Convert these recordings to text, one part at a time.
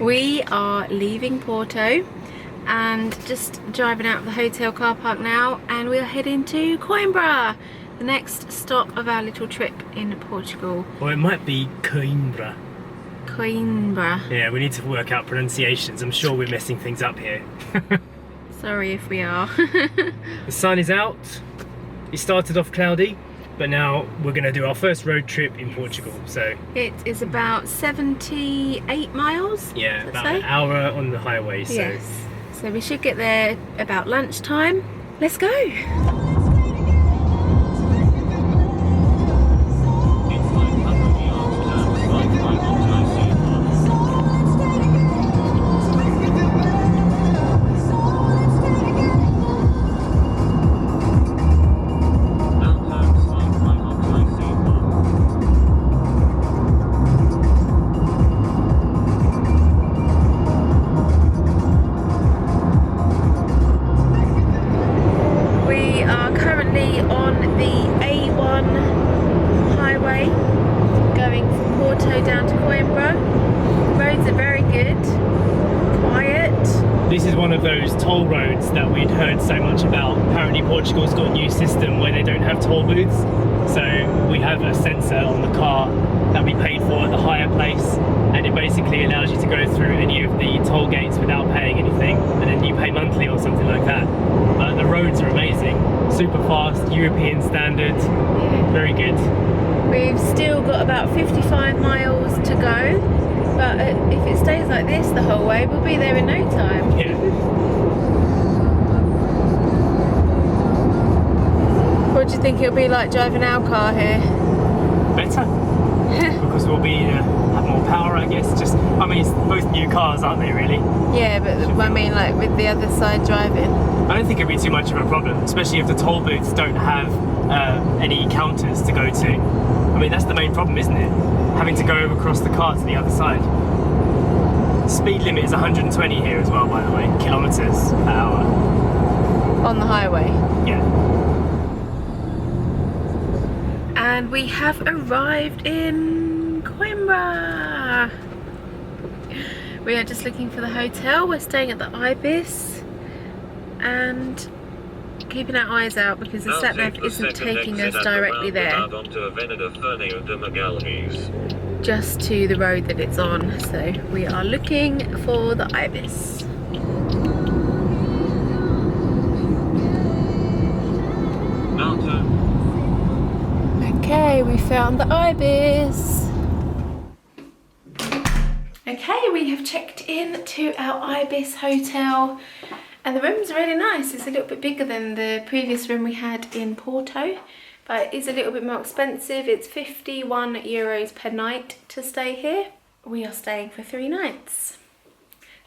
We are leaving Porto and just driving out of the hotel car park now, and we're heading to Coimbra, the next stop of our little trip in Portugal. Or it might be Coimbra. Coimbra. Yeah, we need to work out pronunciations. I'm sure we're messing things up here. Sorry if we are. The sun is out. It started off cloudy, but now we're going to do our first road trip in Portugal. So it is about 78 miles. Yeah, about an hour on the highway. So. Yes. So we should get there about lunchtime. Let's go. Toll roads that we'd heard so much about. Apparently Portugal's got a new system where they don't have toll booths, so we have a sensor on the car that we paid for at the hire place, and it basically allows you to go through any of the toll gates without paying anything, and then you pay monthly or something like that. But the roads are amazing, super fast, European standard, very good. We've still got about 55 miles to go, but if it stays like this the whole way, we'll be there in no time. Yeah. What do you think it'll be like driving our car here? Better, because we'll be have more power, I guess. I mean, it's both new cars, aren't they? Really? Yeah, but I mean, like with the other side driving. I don't think it'll be too much of a problem, especially if the toll booths don't have any counters to go to. I mean, that's the main problem, isn't it? Having to go across the car to the other side. Speed limit is 120 here as well, by the way, kilometers per hour. On the highway? Yeah. And we have arrived in Coimbra. We are just looking for the hotel. We're staying at the Ibis and keeping our eyes out because the sat-nav isn't taking us directly there. Just to the road that it's on. So we are looking for the Ibis. Okay, we found the Ibis. Okay, we have checked in to our Ibis hotel, and the room's really nice. It's a little bit bigger than the previous room we had in Porto, but it is a little bit more expensive. It's 51 euros per night to stay here. We are staying for 3 nights.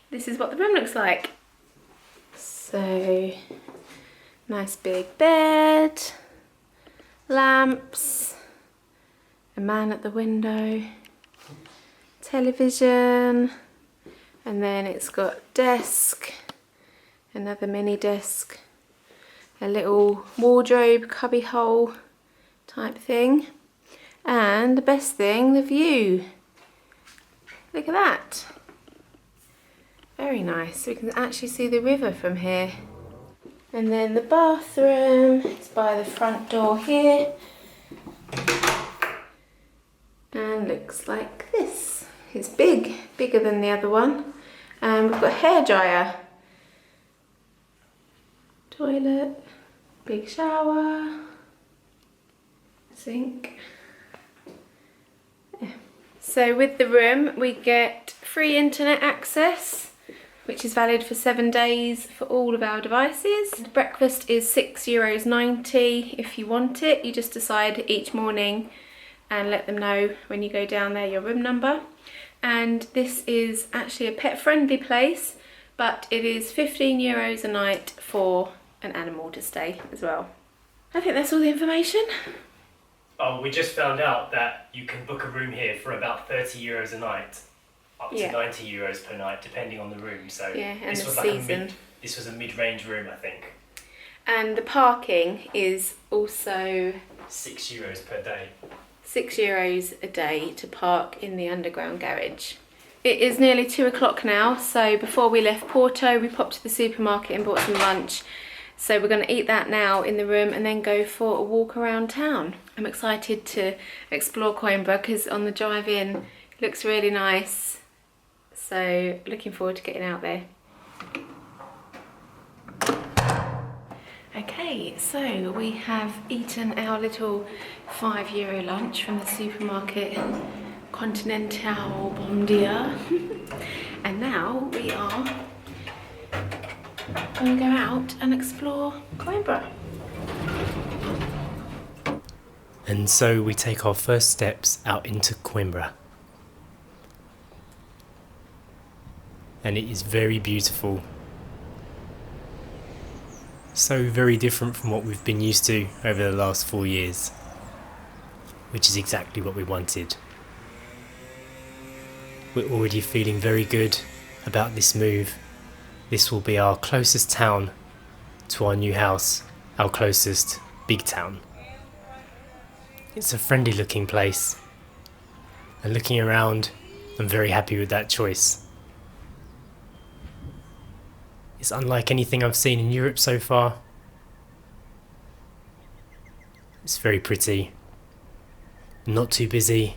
This is what the room looks like. So, nice big bed, lamps, a man at the window, television, and then it's got desk, another mini desk, a little wardrobe cubby hole type thing, and the best thing, the view. Look at that. Very nice. We can actually see the river from here. And then the bathroom, it's by the front door here. And looks like this. It's big, bigger than the other one. And we've got a hairdryer. Toilet, big shower, sink. Yeah. So with the room we get free internet access, which is valid for 7 days for all of our devices. Breakfast is €6.90 if you want it. You just decide each morning and let them know when you go down there your room number. And this is actually a pet friendly place, but it is 15 euros a night for an animal to stay as well. I think that's all the information. Oh, we just found out that you can book a room here for about 30 euros a night, up to 90 euros per night, depending on the room. So yeah, and this was season. This was a mid-range room, I think. And the parking is also €6 per day. €6 a day to park in the underground garage. It is nearly 2 o'clock now, so before we left Porto, we popped to the supermarket and bought some lunch. So we're going to eat that now in the room and then go for a walk around town. I'm excited to explore Coimbra because on the drive in it looks really nice. So looking forward to getting out there. Okay, so we have eaten our little €5 lunch from the supermarket, Continental Bom Dia. And now we are going to go out and explore Coimbra. And so we take our first steps out into Coimbra. And it is very beautiful. So very different from what we've been used to over the last 4 years, which is exactly what we wanted. We're already feeling very good about this move. This will be our closest town to our new house, our closest big town. It's a friendly looking place, and looking around, I'm very happy with that choice. It's unlike anything I've seen in Europe so far. It's very pretty, not too busy.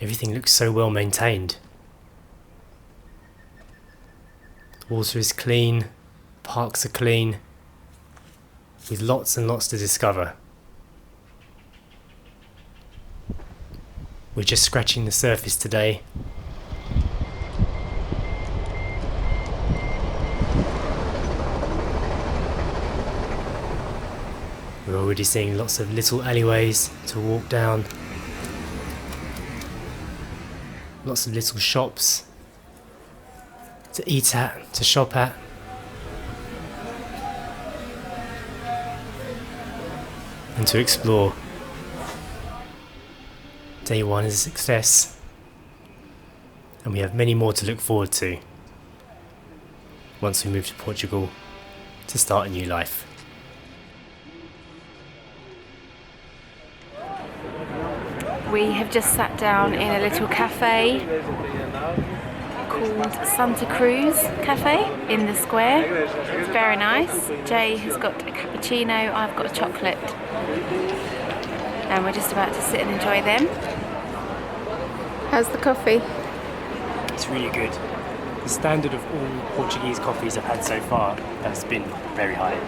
Everything looks so well maintained. The water is clean, parks are clean, with lots and lots to discover. We're just scratching the surface today. We're already seeing lots of little alleyways to walk down. Lots of little shops to eat at, to shop at. And to explore. Day one is a success. And we have many more to look forward to once we move to Portugal to start a new life. We have just sat down in a little cafe called Cruz Cafe in the square. It's very nice. Jay has got a cappuccino, I've got a chocolate. And we're just about to sit and enjoy them. How's the coffee? It's really good. The standard of all Portuguese coffees I've had so far has been very high.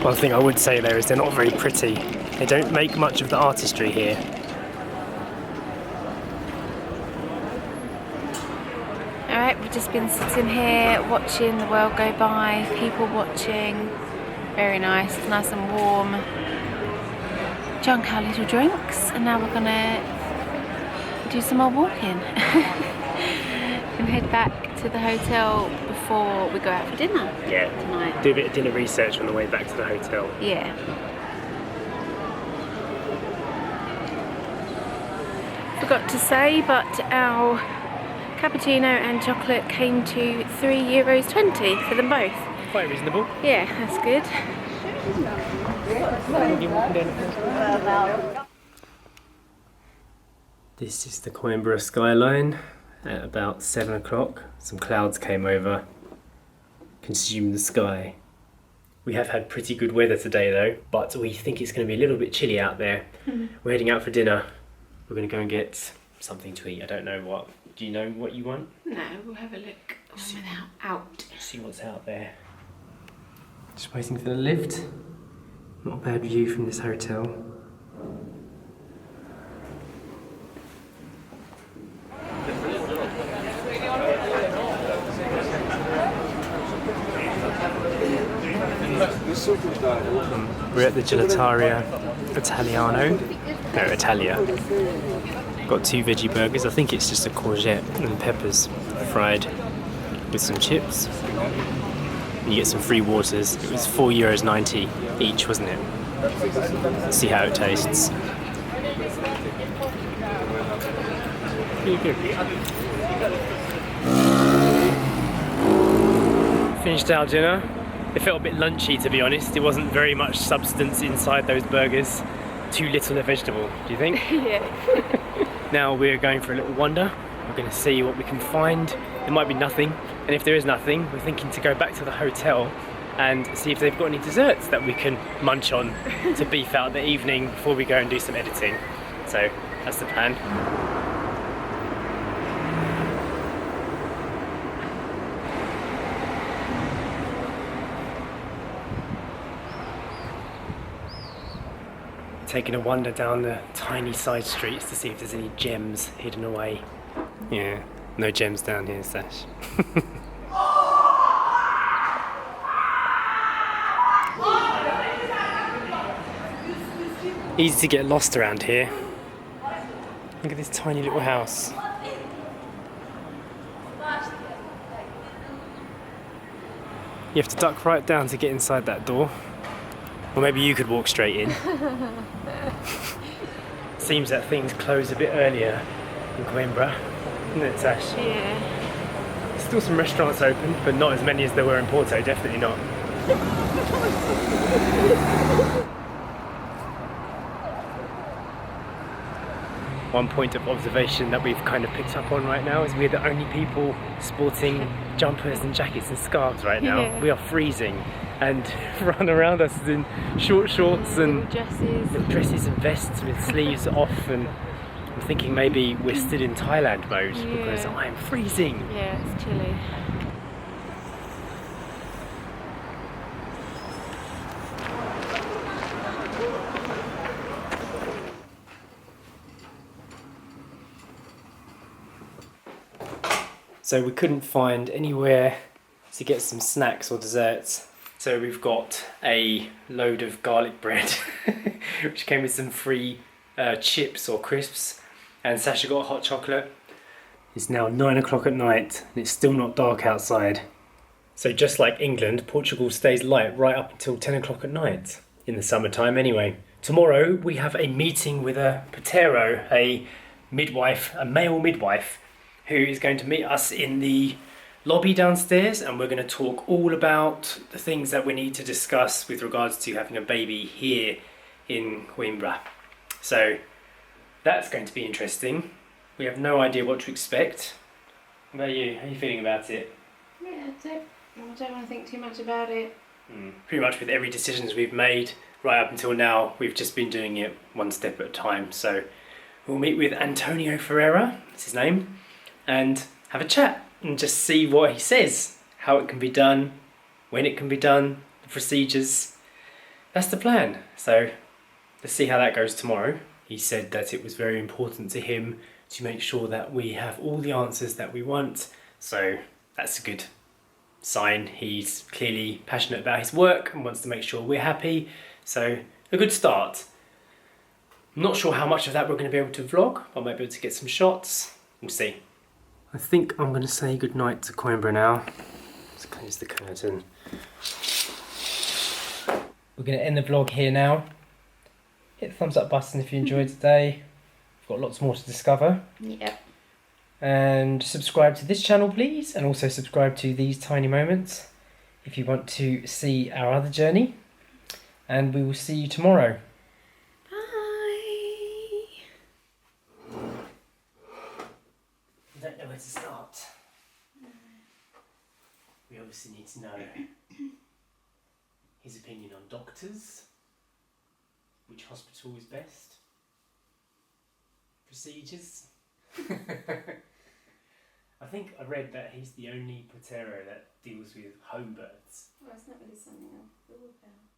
One thing I would say though is they're not very pretty. They don't make much of the artistry here. Alright, we've just been sitting here watching the world go by, people watching. Very nice, it's nice and warm. Drunk our little drinks and now we're gonna do some more walking and head back to the hotel before we go out for dinner. Yeah, tonight. Do a bit of dinner research on the way back to the hotel. Yeah. Forgot to say, but our cappuccino and chocolate came to €3.20 for them both. Quite reasonable. Yeah, that's good. This is the Coimbra Skyline at about 7 o'clock. Some clouds came over, consumed the sky. We have had pretty good weather today though, but we think it's going to be a little bit chilly out there. We're heading out for dinner. We're going to go and get something to eat. I don't know what. Do you know what you want? No, we'll have a look when we're out. See what's out there. Just waiting for the lift. Not a bad view from this hotel. We're at the Gelataria Italiano. No, Italia. Got 2 veggie burgers. I think it's just a courgette and peppers fried with some chips. You get some free waters. It was €4.90 each, wasn't it? Let's see how it tastes. Really good. Finished our dinner. It felt a bit lunchy, to be honest. There wasn't very much substance inside those burgers. too little a vegetable, do you think? Yeah. Now we're going for a little wander. We're going to see what we can find. There might be nothing, and if there is nothing, we're thinking to go back to the hotel and see if they've got any desserts that we can munch on to beef out the evening before we go and do some editing. So that's the plan. Taking a wander down the tiny side streets to see if there's any gems hidden away. Yeah, no gems down here, Sash. Easy to get lost around here. Look at this tiny little house. You have to duck right down to get inside that door. Or maybe you could walk straight in. Seems that things close a bit earlier in Coimbra, isn't it, Sash? Yeah. Still some restaurants open, but not as many as there were in Porto, definitely not. One point of observation that we've kind of picked up on right now is we're the only people sporting jumpers and jackets and scarves right now. Yeah. We are freezing, and run around us in short shorts and little dresses and vests with sleeves off, and I'm thinking maybe we're still in Thailand mode because I'm freezing. Yeah, it's chilly. So we couldn't find anywhere to get some snacks or desserts. So we've got a load of garlic bread, which came with some free chips or crisps, and Sasha got hot chocolate. It's now 9 o'clock at night and it's still not dark outside. So just like England, Portugal stays light right up until 10 o'clock at night, in the summertime anyway. Tomorrow we have a meeting with a patero, a midwife, a male midwife, who is going to meet us in the lobby downstairs, and we're going to talk all about the things that we need to discuss with regards to having a baby here in Coimbra. So that's going to be interesting. We have no idea what to expect. What about you? How are you feeling about it? Yeah, I don't want to think too much about it. Pretty much with every decision we've made right up until now, we've just been doing it one step at a time. So we'll meet with Antonio Ferreira, that's his name, and have a chat and just see what he says, how it can be done, when it can be done, the procedures. That's the plan. So let's see how that goes tomorrow. He said that it was very important to him to make sure that we have all the answers that we want. So that's a good sign. He's clearly passionate about his work and wants to make sure we're happy. So a good start. I'm not sure how much of that we're going to be able to vlog. I might be able to get some shots. We'll see. I think I'm going to say goodnight to Coimbra now. Let's close the curtain. We're going to end the vlog here now. Hit the thumbs up button if you enjoyed today. We've got lots more to discover. Yep. And subscribe to this channel, please. And also subscribe to These Tiny Moments if you want to see our other journey. And we will see you tomorrow. I don't know where to start. No. We obviously need to know his opinion on doctors, which hospital is best, procedures. I think I read that he's the only patero that deals with home births. Well, it's not really something I've thought about.